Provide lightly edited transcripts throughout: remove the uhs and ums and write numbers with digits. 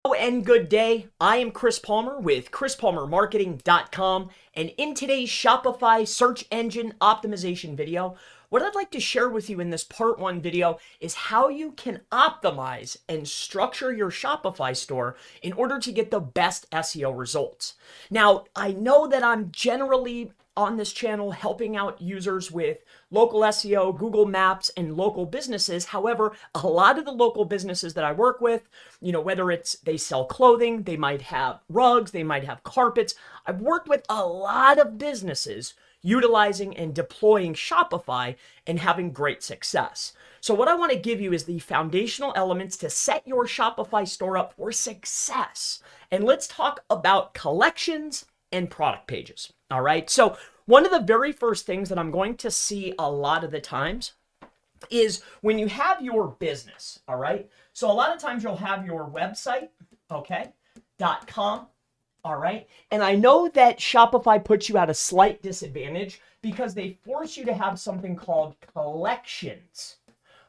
Hello and good day. I am Chris Palmer with chrispalmermarketing.com, and in today's Shopify search engine optimization video, what I'd like to share with you in this part 1 video is how you can optimize and structure your Shopify store in order to get the best SEO results. Now, I know that I'm generally on this channel helping out users with local SEO, Google Maps, and local businesses. However, a lot of the local businesses that I work with, whether it's they sell clothing, they might have rugs, they might have carpets. I've worked with a lot of businesses utilizing and deploying Shopify and having great success. So what I want to give you is the foundational elements to set your Shopify store up for success. And let's talk about collections and product pages. All right. So one of the very first things that I'm going to see a lot of the times is when you have your business. All right. So a lot of times you'll have your website, okay, .com. All right. And I know that Shopify puts you at a slight disadvantage because they force you to have something called collections.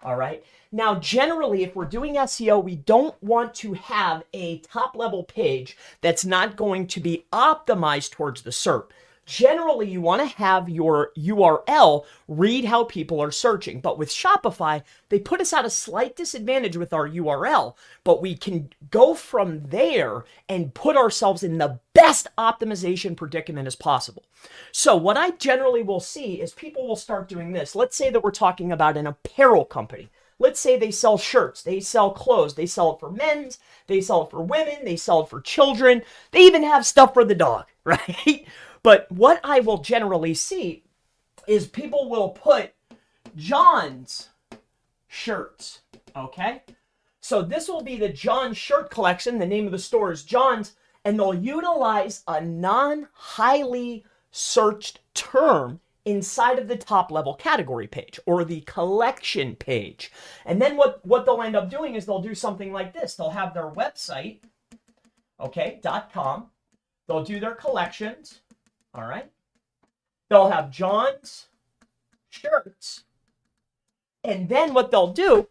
All right. Now, generally, if we're doing SEO, we don't want to have a top level page that's not going to be optimized towards the SERP. Generally, you want to have your URL read how people are searching. But with Shopify, they put us at a slight disadvantage with our URL, but we can go from there and put ourselves in the best optimization predicament as possible. So what I generally will see is people will start doing this. Let's say that we're talking about an apparel company. Let's say they sell shirts, they sell clothes, they sell it for men's, they sell it for women, they sell it for children. They even have stuff for the dog, right? But what I will generally see is people will put John's shirts, okay? So this will be the John shirt collection. The name of the store is John's, and they'll utilize a non-highly searched term inside of the top level category page or the collection page. And then what they'll end up doing is they'll do something like this. They'll have their website, okay, .com. They'll do their collections. All right. They'll have John's shirts. And then what they'll do,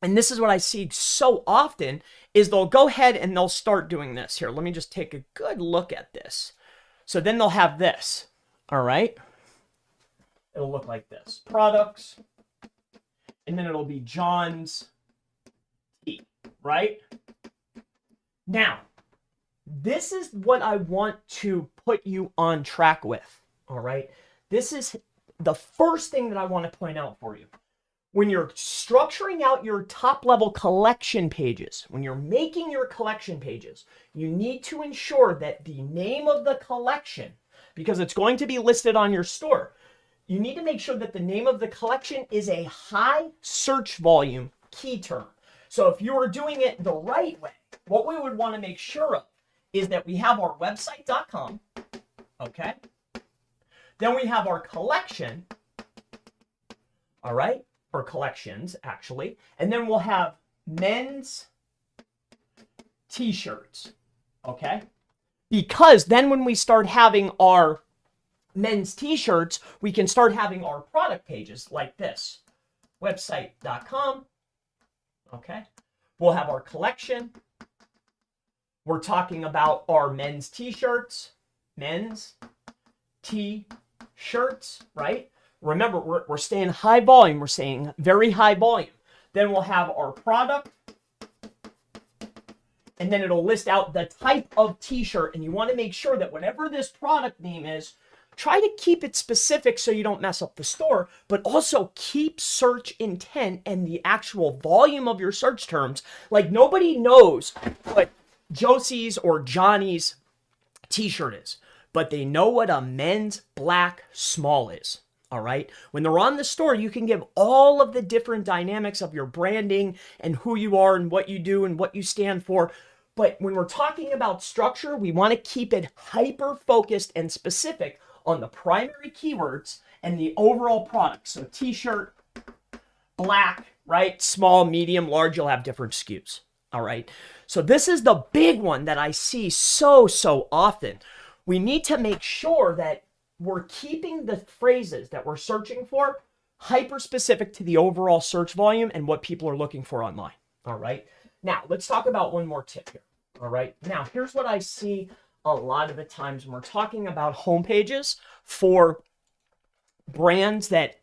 and this is what I see so often, is they'll go ahead and they'll start doing this. Here, let me just take a good look at this. So then they'll have this. All right. It'll look like this. Products. And then it'll be John's tea, right? Now, this is what I want to put you on track with, all right? This is the first thing that I want to point out for you. When you're structuring out your top-level collection pages, when you're making your collection pages, you need to ensure that the name of the collection, because it's going to be listed on your store, you need to make sure that the name of the collection is a high search volume key term. So if you were doing it the right way, what we would want to make sure of is that we have our website.com, okay? Then we have our collection, all right? Or collections, actually. And then we'll have men's t-shirts, okay? Because then when we start having our men's t-shirts, we can start having our product pages like this. Website.com, okay? We'll have our collection. We're talking about our men's t-shirts, men's t-shirts, right? Remember, we're staying high volume. We're saying very high volume. Then we'll have our product. And then it'll list out the type of t-shirt. And you want to make sure that whatever this product name is, try to keep it specific so you don't mess up the store, but also keep search intent and the actual volume of your search terms. Like nobody knows what Josie's or Johnny's t-shirt is, but they know what a men's black small is. All right. When they're on the store, you can give all of the different dynamics of your branding and who you are and what you do and what you stand for. But when we're talking about structure, we want to keep it hyper focused and specific on the primary keywords and the overall product. So t-shirt, black, right? Small, medium, large, you'll have different SKUs. All right. So this is the big one that I see so often. We need to make sure that we're keeping the phrases that we're searching for hyper specific to the overall search volume and what people are looking for online. All right. Now let's talk about one more tip here. All right. Now, here's what I see a lot of the times when we're talking about homepages for brands that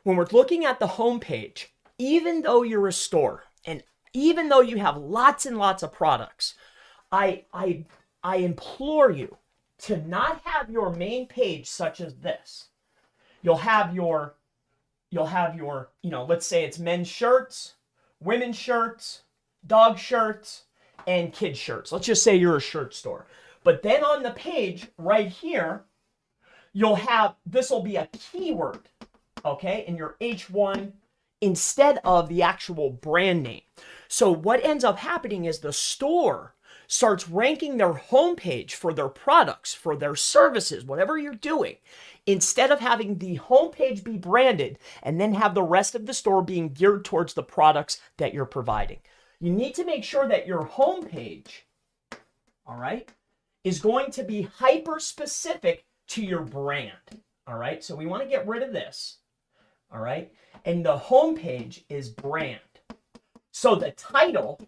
when we're looking at the homepage, even though you're a store and even though you have lots and lots of products, I implore you to not have your main page such as this. You'll have your, let's say it's men's shirts, women's shirts, dog shirts, and kids shirts. Let's just say you're a shirt store. But then on the page right here, you'll have, this will be a keyword, okay, in your H1 instead of the actual brand name. So what ends up happening is the store starts ranking their homepage for their products, for their services, whatever you're doing, instead of having the homepage be branded and then have the rest of the store being geared towards the products that you're providing. You need to make sure that your homepage, all right, is going to be hyper specific to your brand. All right, so we want to get rid of this. All right, and the homepage is brand. So the title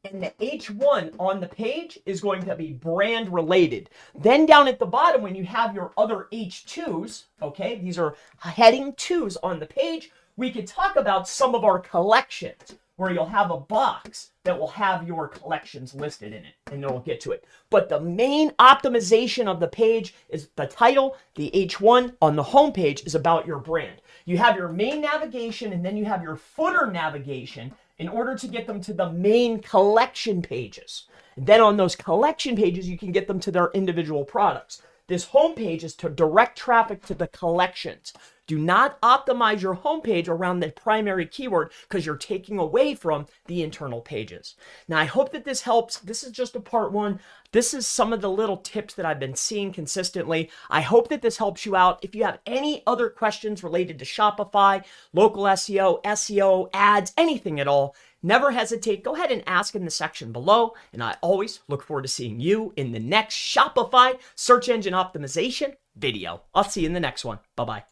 and the H1 on the page is going to be brand related. Then down at the bottom, when you have your other H2s, okay, these are heading 2s on the page, we could talk about some of our collections where you'll have a box that will have your collections listed in it, and then we'll get to it. But the main optimization of the page is the title. The H1 on the home page is about your brand. You have your main navigation, and then you have your footer navigation in order to get them to the main collection pages. And then on those collection pages, you can get them to their individual products. This home page is to direct traffic to the collections. Do not optimize your homepage around the primary keyword because you're taking away from the internal pages. Now, I hope that this helps. This is just a part 1. This is some of the little tips that I've been seeing consistently. I hope that this helps you out. If you have any other questions related to Shopify, local SEO, ads, anything at all, never hesitate. Go ahead and ask in the section below. And I always look forward to seeing you in the next Shopify search engine optimization video. I'll see you in the next one. Bye-bye.